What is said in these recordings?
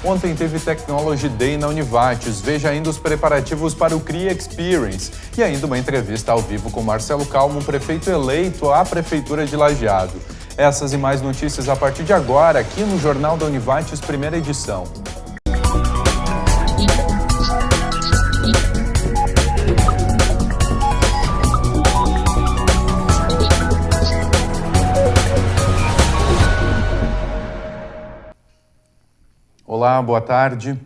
Ontem teve Technology Day na Univates. Veja ainda os preparativos para o CRIA Experience e ainda uma entrevista ao vivo com Marcelo Calmo, prefeito eleito à Prefeitura de Lajeado. Essas e mais notícias a partir de agora, aqui no Jornal da Univates, primeira edição. Olá, boa tarde.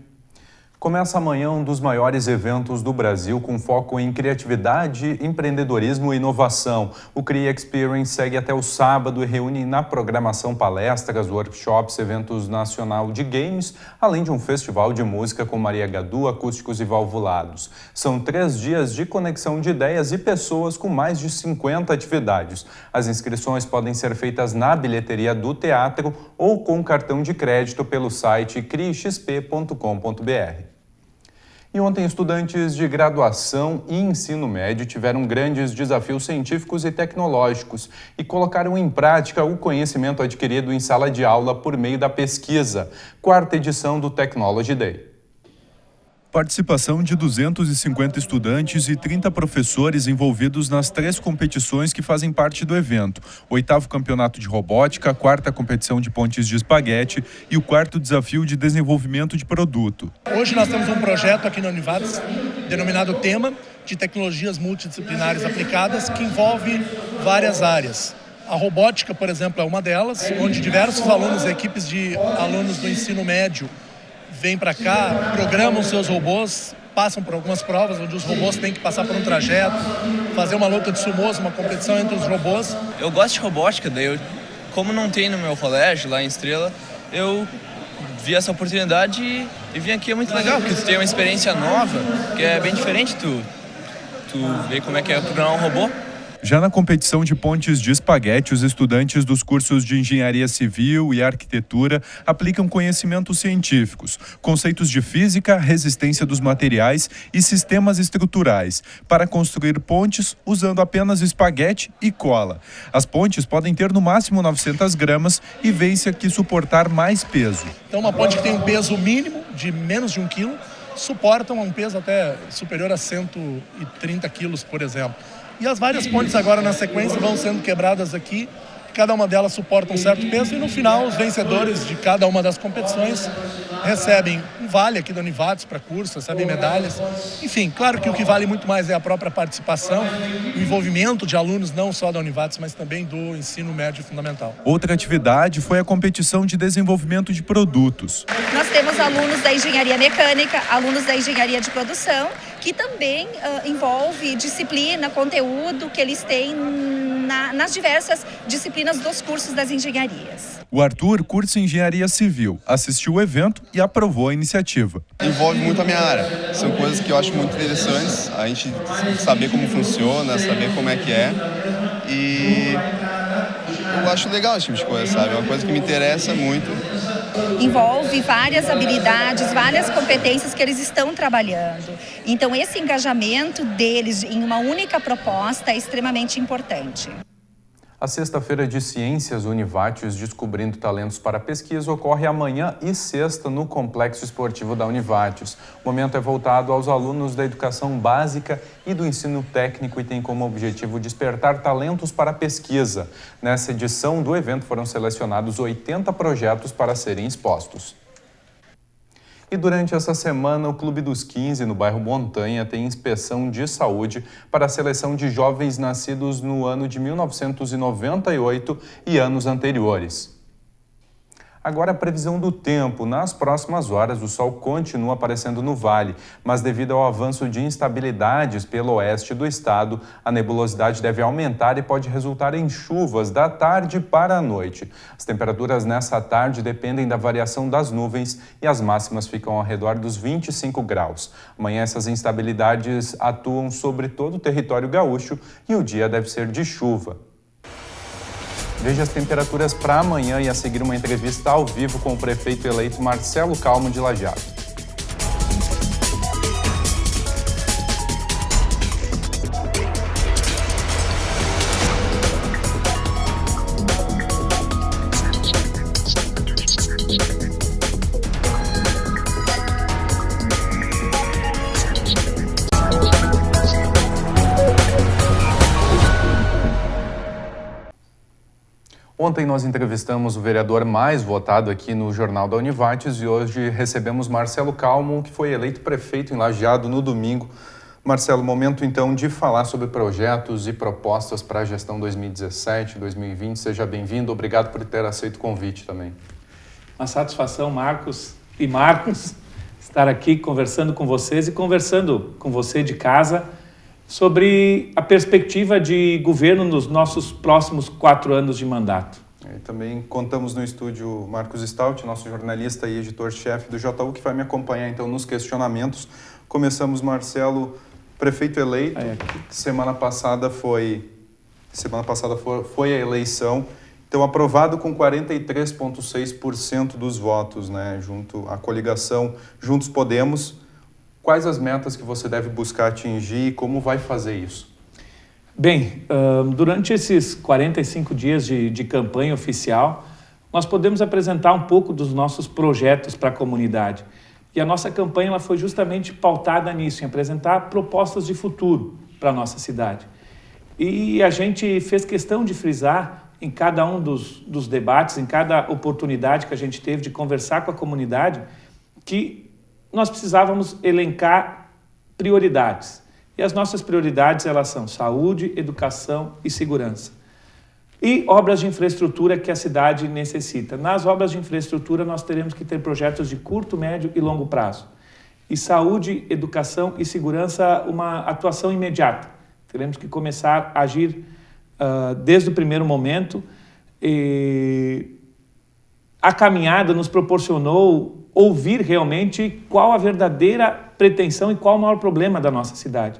Começa amanhã um dos maiores eventos do Brasil com foco em criatividade, empreendedorismo e inovação. O CRIA Experience segue até o sábado e reúne na programação palestras, workshops, eventos nacional de games, além de um festival de música com Maria Gadu, acústicos e valvulados. São 3 dias de conexão de ideias e pessoas com mais de 50 atividades. As inscrições podem ser feitas na bilheteria do teatro ou com cartão de crédito pelo site criaxp.com.br. E ontem, estudantes de graduação e ensino médio tiveram grandes desafios científicos e tecnológicos e colocaram em prática o conhecimento adquirido em sala de aula por meio da pesquisa. 4ª edição do Technology Day. Participação de 250 estudantes e 30 professores envolvidos nas 3 competições que fazem parte do evento. O 8º campeonato de robótica, a 4ª competição de pontes de espaguete e o 4º desafio de desenvolvimento de produto. Hoje nós temos um projeto aqui na Univates, denominado Tema, de tecnologias multidisciplinares aplicadas, que envolve várias áreas. A robótica, por exemplo, é uma delas, onde diversos alunos, equipes de alunos do ensino médio, vêm para cá, programam seus robôs, passam por algumas provas onde os robôs têm que passar por um trajeto, fazer uma luta de sumôs, uma competição entre os robôs. Eu gosto de robótica, daí como não tem no meu colégio, lá em Estrela, eu vi essa oportunidade e vim aqui. É muito legal, porque tu tem uma experiência nova, que é bem diferente, tu vê como é que é programar um robô. Já na competição de pontes de espaguete, os estudantes dos cursos de engenharia civil e arquitetura aplicam conhecimentos científicos, conceitos de física, resistência dos materiais e sistemas estruturais, para construir pontes usando apenas espaguete e cola. As pontes podem ter no máximo 900 gramas e vence que suportar mais peso. Então, uma ponte que tem um peso mínimo de menos de 1 quilo, suporta um peso até superior a 130 quilos, por exemplo. E as várias pontes agora na sequência vão sendo quebradas aqui, cada uma delas suporta um certo peso e no final os vencedores de cada uma das competições recebem um vale aqui da Univates para curso, recebem medalhas. Enfim, claro que o que vale muito mais é a própria participação, o envolvimento de alunos não só da Univates, mas também do ensino médio fundamental. Outra atividade foi a competição de desenvolvimento de produtos. Nós temos alunos da engenharia mecânica, alunos da engenharia de produção, que também envolve disciplina, conteúdo que eles têm nas diversas disciplinas dos cursos das engenharias. O Arthur cursa engenharia civil, assistiu o evento e aprovou a iniciativa. Envolve muito a minha área. São coisas que eu acho muito interessantes, a gente saber como funciona, saber como é que é. E eu acho legal esse tipo de coisa, sabe? É uma coisa que me interessa muito. Envolve várias habilidades, várias competências que eles estão trabalhando. Então, esse engajamento deles em uma única proposta é extremamente importante. A Sexta-feira de Ciências Univates Descobrindo Talentos para Pesquisa ocorre amanhã e sexta no Complexo Esportivo da Univates. O momento é voltado aos alunos da educação básica e do ensino técnico e tem como objetivo despertar talentos para a pesquisa. Nessa edição do evento foram selecionados 80 projetos para serem expostos. E durante essa semana, o Clube dos 15, no bairro Montanha, tem inspeção de saúde para a seleção de jovens nascidos no ano de 1998 e anos anteriores. Agora a previsão do tempo. Nas próximas horas, o sol continua aparecendo no vale, mas devido ao avanço de instabilidades pelo oeste do estado, a nebulosidade deve aumentar e pode resultar em chuvas da tarde para a noite. As temperaturas nessa tarde dependem da variação das nuvens e as máximas ficam ao redor dos 25 graus. Amanhã essas instabilidades atuam sobre todo o território gaúcho e o dia deve ser de chuva. Veja as temperaturas para amanhã e a seguir uma entrevista ao vivo com o prefeito eleito Marcelo Calmo de Lajeado. Ontem nós entrevistamos o vereador mais votado aqui no Jornal da Univates e hoje recebemos Marcelo Calmo, que foi eleito prefeito em Lajeado no domingo. Marcelo, momento então de falar sobre projetos e propostas para a gestão 2017-2020. Seja bem-vindo, obrigado por ter aceito o convite também. Uma satisfação, Marcos, estar aqui conversando com vocês e conversando com você de casa sobre a perspectiva de governo nos nossos próximos 4 anos de mandato. E também contamos no estúdio Marcos Stout, nosso jornalista e editor-chefe do JU, que vai me acompanhar então nos questionamentos. Começamos, Marcelo, prefeito eleito. Semana passada foi a eleição. Então, aprovado com 43,6% dos votos, né, junto à coligação Juntos Podemos. Quais as metas que você deve buscar atingir e como vai fazer isso? Bem, durante esses 45 dias de campanha oficial, nós podemos apresentar um pouco dos nossos projetos para a comunidade. E a nossa campanha ela foi justamente pautada nisso, em apresentar propostas de futuro para a nossa cidade. E a gente fez questão de frisar em cada um dos debates, em cada oportunidade que a gente teve de conversar com a comunidade, que nós precisávamos elencar prioridades. E as nossas prioridades, elas são saúde, educação e segurança. E obras de infraestrutura que a cidade necessita. Nas obras de infraestrutura, nós teremos que ter projetos de curto, médio e longo prazo. E saúde, educação e segurança, uma atuação imediata. Teremos que começar a agir desde o primeiro momento. E a caminhada nos proporcionou ouvir realmente qual a verdadeira pretensão e qual o maior problema da nossa cidade.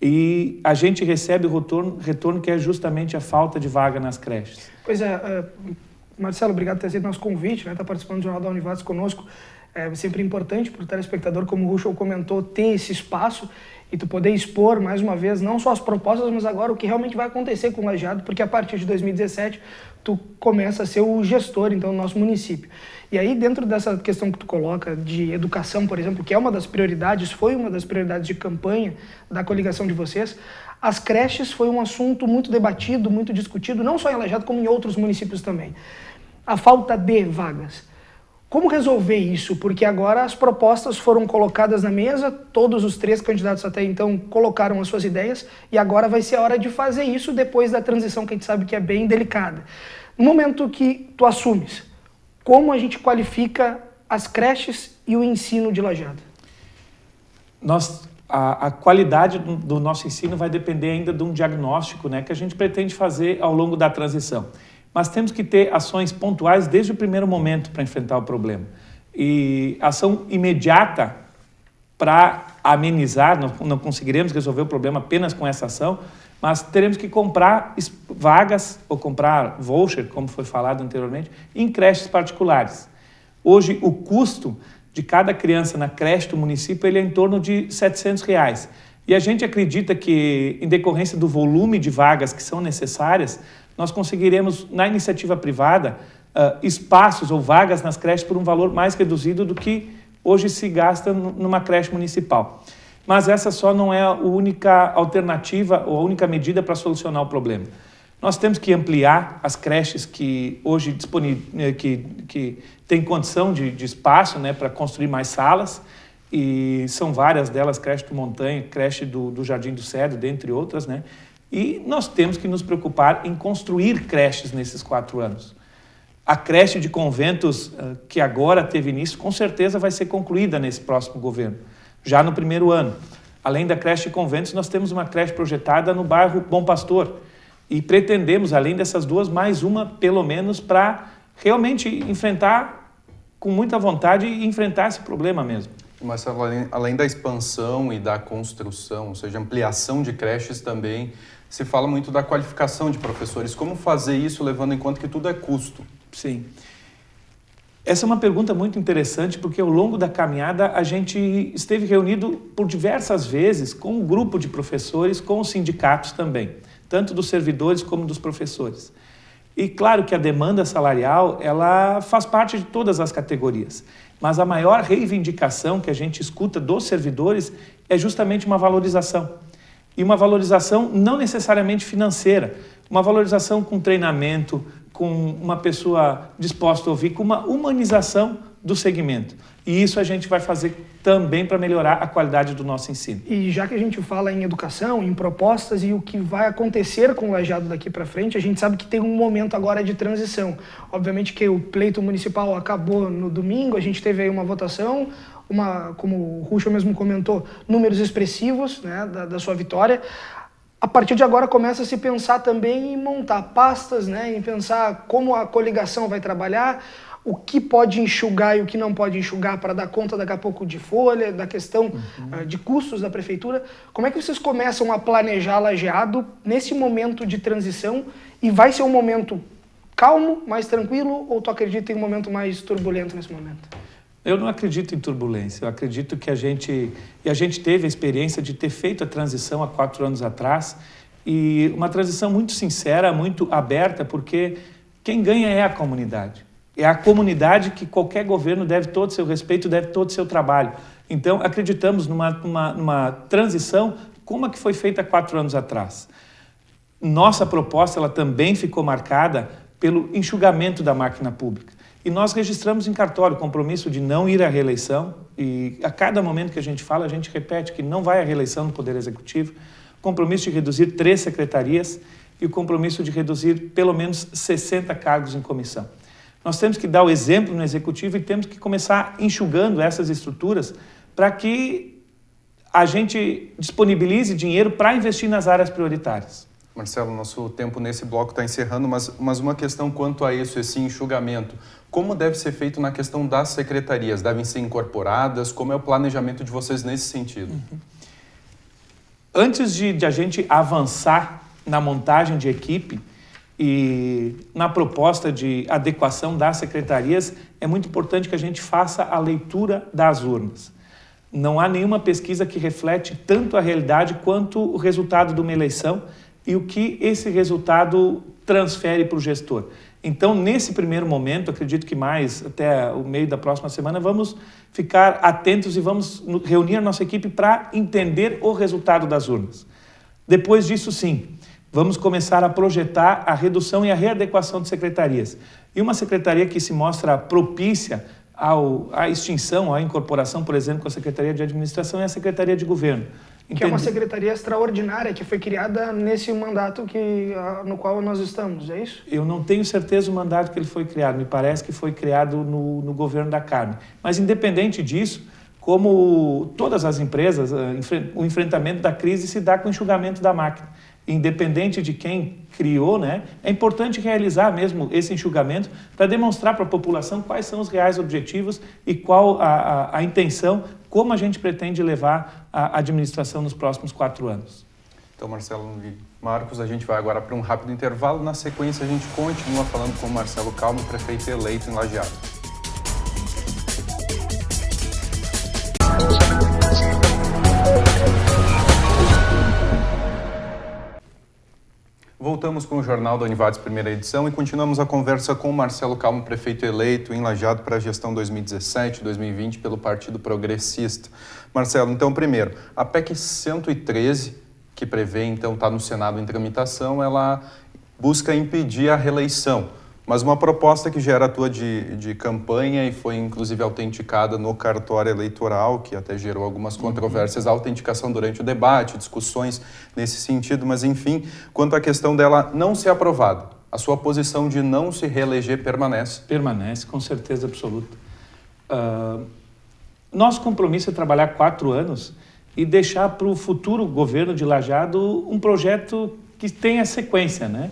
E a gente recebe o retorno que é justamente a falta de vaga nas creches. Pois é, Marcelo, obrigado por ter aceito nosso convite, né? Tá participando do Jornal da Univates conosco. É sempre importante para o telespectador, como o Ruschel comentou, ter esse espaço e tu poder expor, mais uma vez, não só as propostas, mas agora o que realmente vai acontecer com o Lajeado, porque a partir de 2017 tu começa a ser o gestor, então, do nosso município. E aí, dentro dessa questão que tu coloca de educação, por exemplo, que é uma das prioridades, foi uma das prioridades de campanha da coligação de vocês, as creches foi um assunto muito debatido, muito discutido, não só em Lajeado, como em outros municípios também. A falta de vagas. Como resolver isso? Porque agora as propostas foram colocadas na mesa, todos os 3 candidatos até então colocaram as suas ideias e agora vai ser a hora de fazer isso depois da transição que a gente sabe que é bem delicada. No momento que tu assumes, como a gente qualifica as creches e o ensino de Lajeado? A qualidade do nosso ensino vai depender ainda de um diagnóstico, né, que a gente pretende fazer ao longo da transição. Mas temos que ter ações pontuais desde o primeiro momento para enfrentar o problema. E ação imediata para amenizar, não conseguiremos resolver o problema apenas com essa ação, mas teremos que comprar vagas ou comprar voucher, como foi falado anteriormente, em creches particulares. Hoje, o custo de cada criança na creche do município ele é em torno de R$ 700. E a gente acredita que, em decorrência do volume de vagas que são necessárias, nós conseguiremos, na iniciativa privada, espaços ou vagas nas creches por um valor mais reduzido do que hoje se gasta numa creche municipal. Mas essa só não é a única alternativa ou a única medida para solucionar o problema. Nós temos que ampliar as creches que hoje que têm condição de espaço, né, para construir mais salas, e são várias delas, creche do Montanha, creche do Jardim do Cedro, dentre outras, né? E nós temos que nos preocupar em construir creches nesses 4 anos. A creche de conventos que agora teve início, com certeza vai ser concluída nesse próximo governo, já no primeiro ano. Além da creche de conventos, nós temos uma creche projetada no bairro Bom Pastor. E pretendemos, além dessas 2, mais uma, pelo menos, para realmente enfrentar com muita vontade e enfrentar esse problema mesmo. Marcelo, além da expansão e da construção, ou seja, ampliação de creches também, se fala muito da qualificação de professores. Como fazer isso levando em conta que tudo é custo? Sim. Essa é uma pergunta muito interessante porque ao longo da caminhada a gente esteve reunido por diversas vezes com um grupo de professores, com os sindicatos também, tanto dos servidores como dos professores. E claro que a demanda salarial ela faz parte de todas as categorias, mas a maior reivindicação que a gente escuta dos servidores é justamente uma valorização. E uma valorização não necessariamente financeira, uma valorização com treinamento, com uma pessoa disposta a ouvir, com uma humanização do segmento. E isso a gente vai fazer também para melhorar a qualidade do nosso ensino. E já que a gente fala em educação, em propostas e o que vai acontecer com o Lajeado daqui para frente, a gente sabe que tem um momento agora de transição. Obviamente que o pleito municipal acabou no domingo, a gente teve aí uma votação, como o Ruschel mesmo comentou, números expressivos, né, da sua vitória. A partir de agora começa a se pensar também em montar pastas, né, em pensar como a coligação vai trabalhar, o que pode enxugar e o que não pode enxugar para dar conta daqui a pouco de folha, da questão de custos da prefeitura. Como é que vocês começam a planejar Lajeado nesse momento de transição? E vai ser um momento calmo, mais tranquilo, ou tu acredita em um momento mais turbulento nesse momento? Eu não acredito em turbulência. Eu acredito que a gente teve a experiência de ter feito a transição há 4 anos atrás, e uma transição muito sincera, muito aberta, porque quem ganha é a comunidade. É a comunidade que qualquer governo deve todo o seu respeito, deve todo o seu trabalho. Então, acreditamos numa transição como a que foi feita há 4 anos atrás. Nossa proposta ela também ficou marcada pelo enxugamento da máquina pública. E nós registramos em cartório o compromisso de não ir à reeleição, e a cada momento que a gente fala, a gente repete que não vai à reeleição do Poder Executivo, compromisso de reduzir 3 secretarias e o compromisso de reduzir pelo menos 60 cargos em comissão. Nós temos que dar o exemplo no Executivo e temos que começar enxugando essas estruturas para que a gente disponibilize dinheiro para investir nas áreas prioritárias. Marcelo, nosso tempo nesse bloco está encerrando, mas uma questão quanto a isso, esse enxugamento. Como deve ser feito na questão das secretarias? Devem ser incorporadas? Como é o planejamento de vocês nesse sentido? Antes de a gente avançar na montagem de equipe e na proposta de adequação das secretarias, é muito importante que a gente faça a leitura das urnas. Não há nenhuma pesquisa que reflete tanto a realidade quanto o resultado de uma eleição e o que esse resultado transfere para o gestor. Então, nesse primeiro momento, acredito que mais até o meio da próxima semana, vamos ficar atentos e vamos reunir a nossa equipe para entender o resultado das urnas. Depois disso, sim, vamos começar a projetar a redução e a readequação de secretarias. E uma secretaria que se mostra propícia à extinção, à incorporação, por exemplo, com a Secretaria de Administração é a Secretaria de Governo. Que é uma secretaria extraordinária que foi criada nesse mandato no qual nós estamos, é isso? Eu não tenho certeza do mandato que ele foi criado, me parece que foi criado no governo da Carmen. Mas independente disso, como todas as empresas, o enfrentamento da crise se dá com o enxugamento da máquina. Independente de quem criou, né, é importante realizar mesmo esse enxugamento para demonstrar para a população quais são os reais objetivos e qual a intenção, como a gente pretende levar a administração nos próximos 4 anos. Então, Marcelo e Marcos, a gente vai agora para um rápido intervalo. Na sequência, a gente continua falando com o Marcelo Calmo, prefeito eleito em Lajeado. Voltamos com o Jornal da Univates, primeira edição, e continuamos a conversa com o Marcelo Calmo, prefeito eleito em Lajeado para a gestão 2017-2020 pelo Partido Progressista. Marcelo, então, primeiro, a PEC 113, que prevê, então, está no Senado em tramitação, ela busca impedir a reeleição, mas uma proposta que já era tua de campanha e foi, inclusive, autenticada no cartório eleitoral, que até gerou algumas controvérsias, a autenticação durante o debate, discussões nesse sentido, mas, enfim, quanto à questão dela não ser aprovada, a sua posição de não se reeleger permanece? Permanece, com certeza absoluta. Nosso compromisso é trabalhar 4 anos e deixar para o futuro governo de Lajeado um projeto que tenha sequência, né?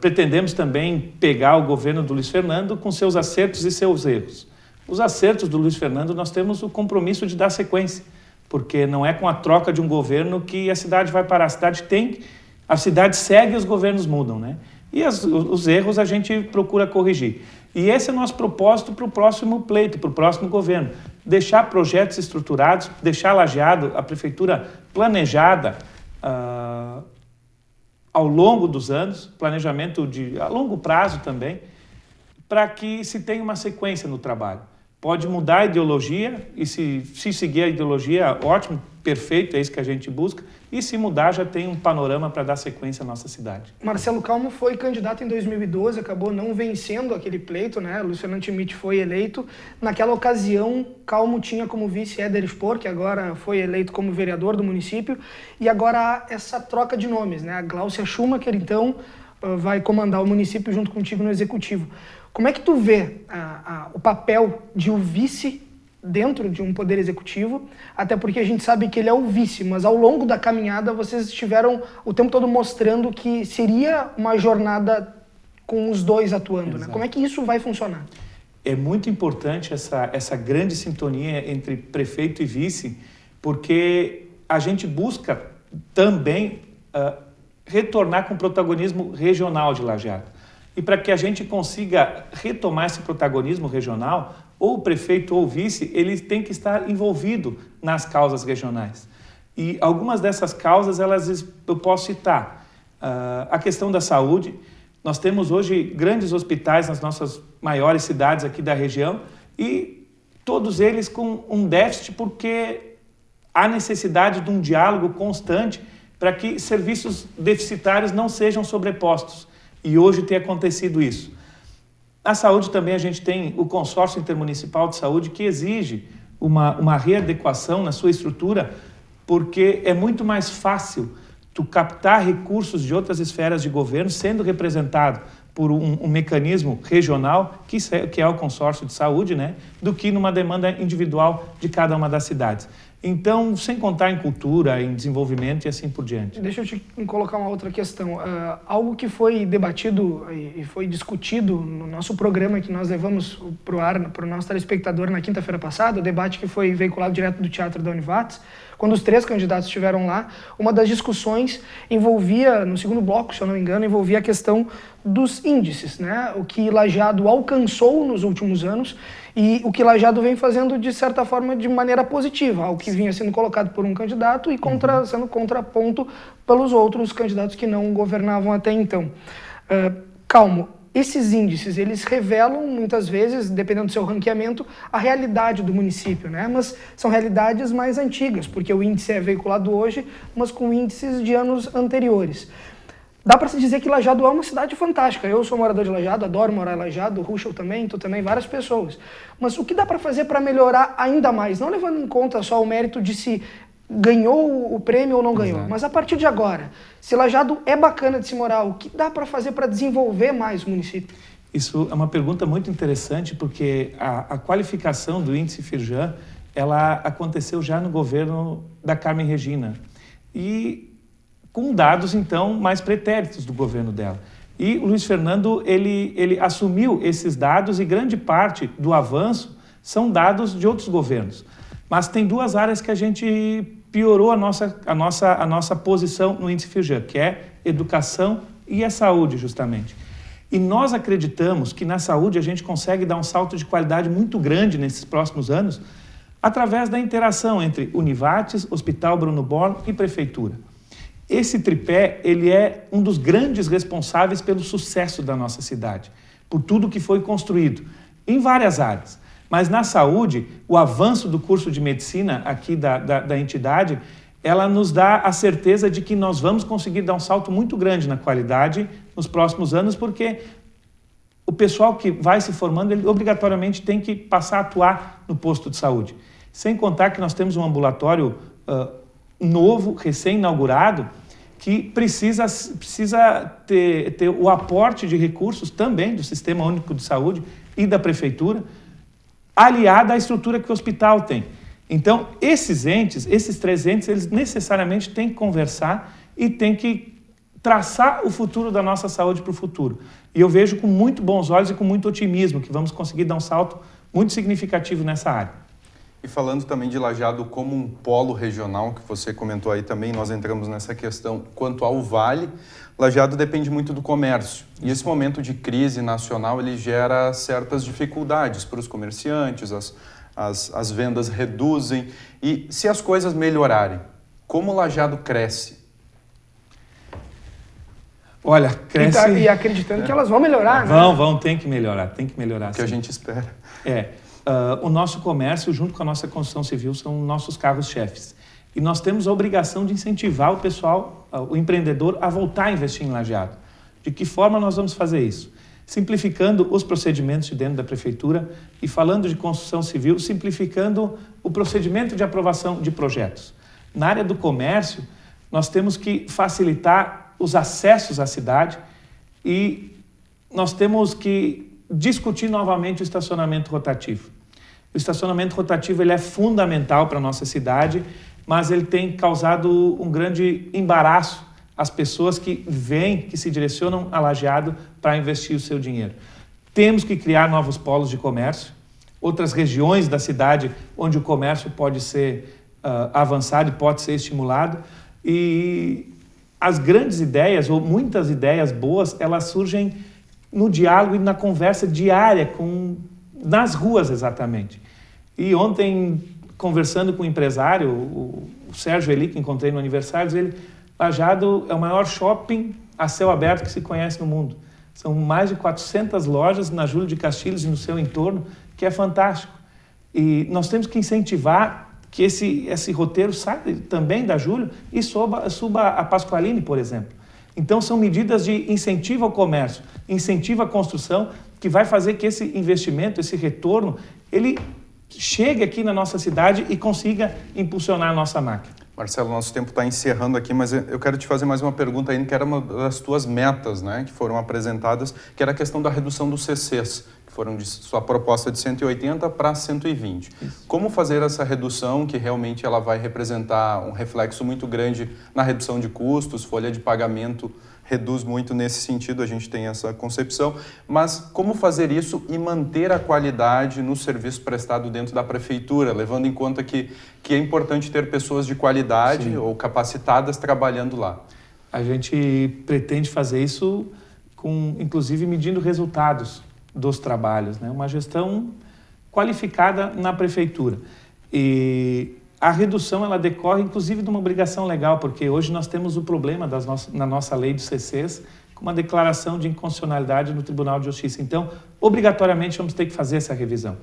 Pretendemos também pegar o governo do Luiz Fernando com seus acertos e seus erros. Os acertos do Luiz Fernando, nós temos o compromisso de dar sequência, porque não é com a troca de um governo que a cidade vai parar. A cidade segue e os governos mudam, né? E os erros a gente procura corrigir. E esse é o nosso propósito para o próximo pleito, para o próximo governo. Deixar projetos estruturados, deixar Lajeado, a prefeitura planejada, ao longo dos anos, planejamento a longo prazo também, para que se tenha uma sequência no trabalho. Pode mudar a ideologia, e se seguir a ideologia, ótimo, perfeito, é isso que a gente busca. E se mudar, já tem um panorama para dar sequência à nossa cidade. Marcelo Calmo foi candidato em 2012, acabou não vencendo aquele pleito, né? Luiz Fernando Schmidt foi eleito. Naquela ocasião, Calmo tinha como vice Éder Spor, que agora foi eleito como vereador do município. E agora há essa troca de nomes, né? A Gláucia Schumacher, então, vai comandar o município junto contigo no executivo. Como é que tu vê o papel de o vice dentro de um poder executivo, até porque a gente sabe que ele é o vice, mas ao longo da caminhada vocês estiveram o tempo todo mostrando que seria uma jornada com os dois atuando, né? Como é que isso vai funcionar? É muito importante essa grande sintonia entre prefeito e vice, porque a gente busca também retornar com o protagonismo regional de Lajeado. E para que a gente consiga retomar esse protagonismo regional, ou o prefeito ou o vice, ele tem que estar envolvido nas causas regionais. E algumas dessas causas, eu posso citar. A questão da saúde. Nós temos hoje grandes hospitais nas nossas maiores cidades aqui da região e todos eles com um déficit porque há necessidade de um diálogo constante para que serviços deficitários não sejam sobrepostos. E hoje tem acontecido isso. Na saúde também a gente tem o Consórcio Intermunicipal de Saúde que exige uma readequação na sua estrutura, porque é muito mais fácil tu captar recursos de outras esferas de governo sendo representado por um mecanismo regional, que é o consórcio de saúde, né, do que numa demanda individual de cada uma das cidades. Então, sem contar em cultura, em desenvolvimento e assim por diante. Deixa eu te colocar uma outra questão. Algo que foi debatido e foi discutido no nosso programa que nós levamos para o ar, para o nosso telespectador na quinta-feira passada, o debate que foi veiculado direto do Teatro da Univates, quando os 3 candidatos estiveram lá, uma das discussões envolvia, no segundo bloco, se eu não me engano, envolvia a questão dos índices, né? O que Lajeado alcançou nos últimos anos e o que Lajeado vem fazendo, de certa forma, de maneira positiva, ao que vinha sendo colocado por um candidato e sendo contraponto pelos outros candidatos que não governavam até então. Calmo, esses índices, eles revelam, muitas vezes, dependendo do seu ranqueamento, a realidade do município, né? Mas são realidades mais antigas, porque o índice é veiculado hoje, mas com índices de anos anteriores. Dá para se dizer que Lajeado é uma cidade fantástica. Eu sou morador de Lajeado, adoro morar em Lajeado, o Ruschel também, tu também, várias pessoas. Mas o que dá para fazer para melhorar ainda mais? Não levando em conta só o mérito de se ganhou o prêmio ou não ganhou, mas a partir de agora, se Lajeado é bacana de se morar, o que dá para fazer para desenvolver mais o município? Isso é uma pergunta muito interessante, porque a qualificação do índice Firjan, ela aconteceu já no governo da Carmen Regina. E com dados, então, mais pretéritos do governo dela. E o Luiz Fernando, ele assumiu esses dados e grande parte do avanço são dados de outros governos. Mas tem 2 áreas que a gente piorou a nossa posição no índice Firjan, que é educação e a saúde, justamente. E nós acreditamos que na saúde a gente consegue dar um salto de qualidade muito grande nesses próximos anos através da interação entre Univates, Hospital Bruno Born e Prefeitura. Esse tripé, ele é um dos grandes responsáveis pelo sucesso da nossa cidade, por tudo que foi construído, em várias áreas. Mas na saúde, o avanço do curso de medicina aqui da entidade, ela nos dá a certeza de que nós vamos conseguir dar um salto muito grande na qualidade nos próximos anos, porque o pessoal que vai se formando, ele obrigatoriamente tem que passar a atuar no posto de saúde. Sem contar que nós temos um ambulatório novo, recém-inaugurado, que precisa ter o aporte de recursos também do Sistema Único de Saúde e da Prefeitura, aliada à estrutura que o hospital tem. Então, esses 3 entes, eles necessariamente têm que conversar e têm que traçar o futuro da nossa saúde para o futuro. E eu vejo com muito bons olhos e com muito otimismo que vamos conseguir dar um salto muito significativo nessa área. E falando também de Lajeado como um polo regional, que você comentou aí também, nós entramos nessa questão quanto ao Vale, Lajeado depende muito do comércio. E esse momento de crise nacional, ele gera certas dificuldades para os comerciantes, as vendas reduzem. E se as coisas melhorarem, como Lajeado cresce? Olha, cresce... E acreditando que elas vão melhorar, né? Vão, tem que melhorar, que a gente espera. O nosso comércio, junto com a nossa construção civil, são nossos carros-chefes. E nós temos a obrigação de incentivar o pessoal, o empreendedor, a voltar a investir em Lajeado. De que forma nós vamos fazer isso? Simplificando os procedimentos de dentro da prefeitura e, falando de construção civil, simplificando o procedimento de aprovação de projetos. Na área do comércio, nós temos que facilitar os acessos à cidade e nós temos que discutir novamente o estacionamento rotativo. O estacionamento rotativo ele é fundamental para a nossa cidade, mas ele tem causado um grande embaraço às pessoas que vêm, que se direcionam a Lajeado para investir o seu dinheiro. Temos que criar novos polos de comércio, outras regiões da cidade onde o comércio pode ser avançado e pode ser estimulado. E as grandes ideias, ou muitas ideias boas, elas surgem no diálogo e na conversa diária, nas ruas exatamente. E ontem, conversando com um empresário, o Sérgio Eli, que encontrei no aniversário, ele, Lajeado é o maior shopping a céu aberto que se conhece no mundo. São mais de 400 lojas na Júlio de Castilhos e no seu entorno, que é fantástico. E nós temos que incentivar que esse roteiro saia também da Júlio e suba a Pasqualini, por exemplo. Então, são medidas de incentivo ao comércio, incentivo à construção, que vai fazer que esse investimento, esse retorno, ele chegue aqui na nossa cidade e consiga impulsionar a nossa máquina. Marcelo, nosso tempo está encerrando aqui, mas eu quero te fazer mais uma pergunta ainda, que era uma das tuas metas, né, que foram apresentadas, que era a questão da redução dos CCs, que foram de sua proposta de 180 para 120. Isso. Como fazer essa redução, que realmente ela vai representar um reflexo muito grande na redução de custos, folha de pagamento reduz muito nesse sentido, a gente tem essa concepção, mas como fazer isso e manter a qualidade no serviço prestado dentro da prefeitura, levando em conta que é importante ter pessoas de qualidade Sim. ou capacitadas trabalhando lá? A gente pretende fazer isso inclusive medindo resultados dos trabalhos, né? Uma gestão qualificada na prefeitura. E a redução ela decorre, inclusive, de uma obrigação legal, porque hoje nós temos o problema na nossa lei dos CCs com uma declaração de inconstitucionalidade no Tribunal de Justiça. Então, obrigatoriamente, vamos ter que fazer essa revisão.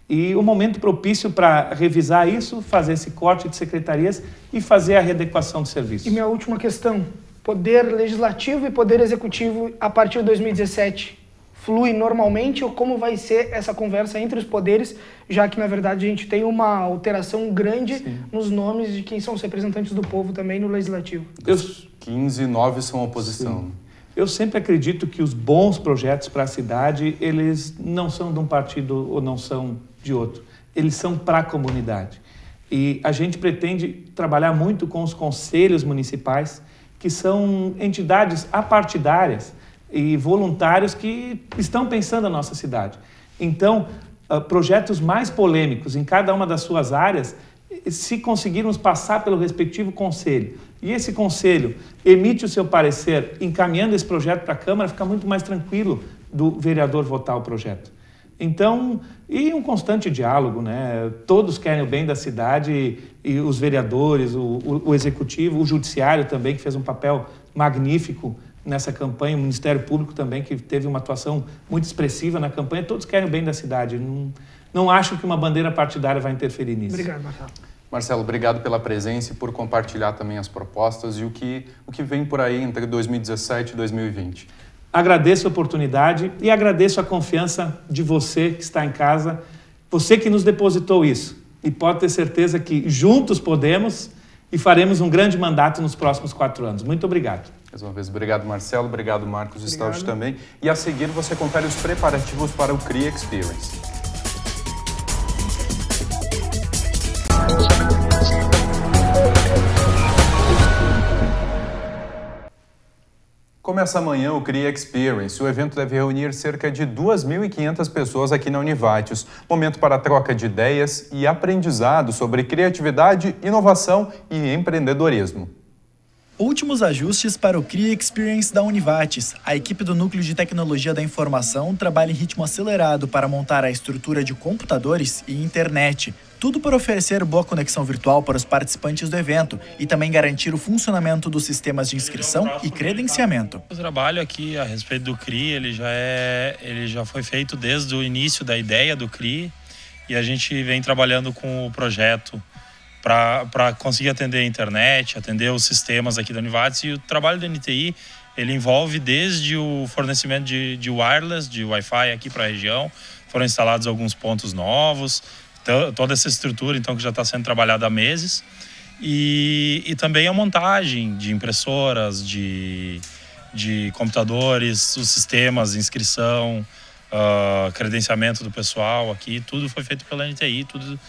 E o momento propício para revisar isso, fazer esse corte de secretarias e fazer a readequação do serviço. E minha última questão, Poder Legislativo e Poder Executivo, a partir de 2017, flui normalmente ou como vai ser essa conversa entre os poderes, já que, na verdade, a gente tem uma alteração grande Sim. nos nomes de quem são os representantes do povo também no Legislativo? Dos 15, 9 são oposição. Sim. Eu sempre acredito que os bons projetos para a cidade, eles não são de um partido ou não são de outro. Eles são para a comunidade. E a gente pretende trabalhar muito com os conselhos municipais, que são entidades apartidárias e voluntários que estão pensando na nossa cidade. Então, projetos mais polêmicos em cada uma das suas áreas, se conseguirmos passar pelo respectivo conselho, e esse conselho emite o seu parecer encaminhando esse projeto para a Câmara, fica muito mais tranquilo do vereador votar o projeto. Então, e um constante diálogo, né? Todos querem o bem da cidade e os vereadores, o executivo, o judiciário também, que fez um papel magnífico nessa campanha, o Ministério Público também, que teve uma atuação muito expressiva na campanha, todos querem o bem da cidade. Não acho que uma bandeira partidária vai interferir nisso. Obrigado, Marcelo. Marcelo, obrigado pela presença e por compartilhar também as propostas e o que vem por aí entre 2017 e 2020. Agradeço a oportunidade e agradeço a confiança de você que está em casa, você que nos depositou isso. E pode ter certeza que juntos podemos e faremos um grande mandato nos próximos 4 anos. Muito obrigado. Mais uma vez, obrigado, Marcelo. Obrigado, Marcos Stout também. E a seguir, você confere os preparativos para o CRIA Experience. Começa amanhã o CRIA Experience. O evento deve reunir cerca de 2.500 pessoas aqui na Univátios. Momento para troca de ideias e aprendizado sobre criatividade, inovação e empreendedorismo. Últimos ajustes para o CRI Experience da Univates. A equipe do Núcleo de Tecnologia da Informação trabalha em ritmo acelerado para montar a estrutura de computadores e internet. Tudo para oferecer boa conexão virtual para os participantes do evento e também garantir o funcionamento dos sistemas de inscrição e credenciamento. O trabalho aqui a respeito do CRI, ele já foi feito desde o início da ideia do CRI e a gente vem trabalhando com o projeto para conseguir atender a internet, atender os sistemas aqui da Univates. E o trabalho da NTI, ele envolve desde o fornecimento de wireless, de Wi-Fi aqui para a região. Foram instalados alguns pontos novos, toda essa estrutura então que já está sendo trabalhada há meses. E também a montagem de impressoras, de computadores, os sistemas, inscrição, credenciamento do pessoal aqui, tudo foi feito pela NTI, tudo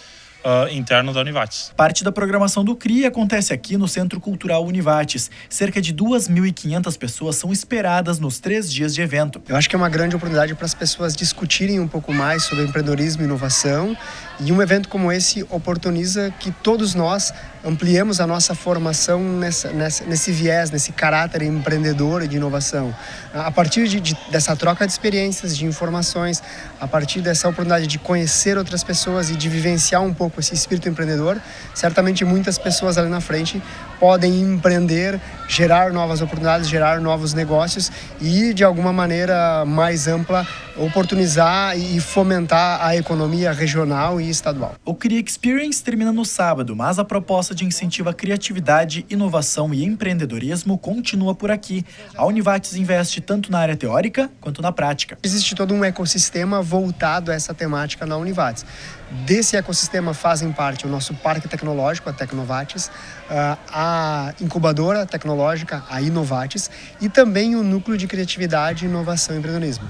interno da Univates. Parte da programação do CRI acontece aqui no Centro Cultural Univates. Cerca de 2.500 pessoas são esperadas nos 3 dias de evento. Eu acho que é uma grande oportunidade para as pessoas discutirem um pouco mais sobre empreendedorismo e inovação, e um evento como esse oportuniza que todos nós ampliemos a nossa formação nesse viés, nesse caráter empreendedor e de inovação. A partir dessa troca de experiências, de informações, a partir dessa oportunidade de conhecer outras pessoas e de vivenciar um pouco esse espírito empreendedor, certamente muitas pessoas ali na frente podem empreender, gerar novas oportunidades, gerar novos negócios e, de alguma maneira mais ampla, oportunizar e fomentar a economia regional e estadual. O CRI Experience termina no sábado, mas a proposta de incentivo à criatividade, inovação e empreendedorismo continua por aqui. A Univates investe tanto na área teórica quanto na prática. Existe todo um ecossistema voltado a essa temática na Univates. Desse ecossistema fazem parte o nosso parque tecnológico, a Tecnovates, a incubadora tecnológica, a Inovates, e também o núcleo de criatividade, inovação e empreendedorismo.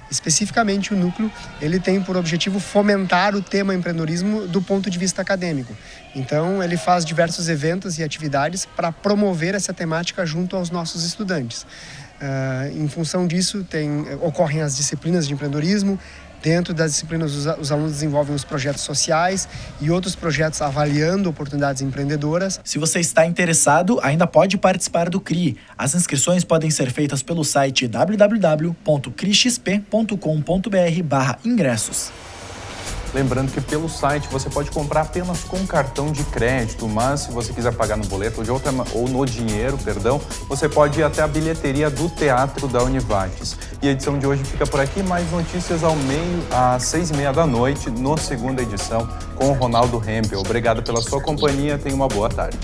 Especificamente, o núcleo ele tem por objetivo fomentar o tema empreendedorismo do ponto de vista acadêmico. Então, ele faz diversos eventos e atividades para promover essa temática junto aos nossos estudantes. Em função disso, ocorrem as disciplinas de empreendedorismo. Dentro das disciplinas, os alunos desenvolvem os projetos sociais e outros projetos avaliando oportunidades empreendedoras. Se você está interessado, ainda pode participar do CRI. As inscrições podem ser feitas pelo site www.crixp.com.br/ingressos. Lembrando que pelo site você pode comprar apenas com cartão de crédito, mas se você quiser pagar no boleto ou no dinheiro, você pode ir até a bilheteria do Teatro da Univates. E a edição de hoje fica por aqui, mais notícias às 6h30 da noite, no segunda edição, com o Ronaldo Hempel. Obrigado pela sua companhia, tenha uma boa tarde.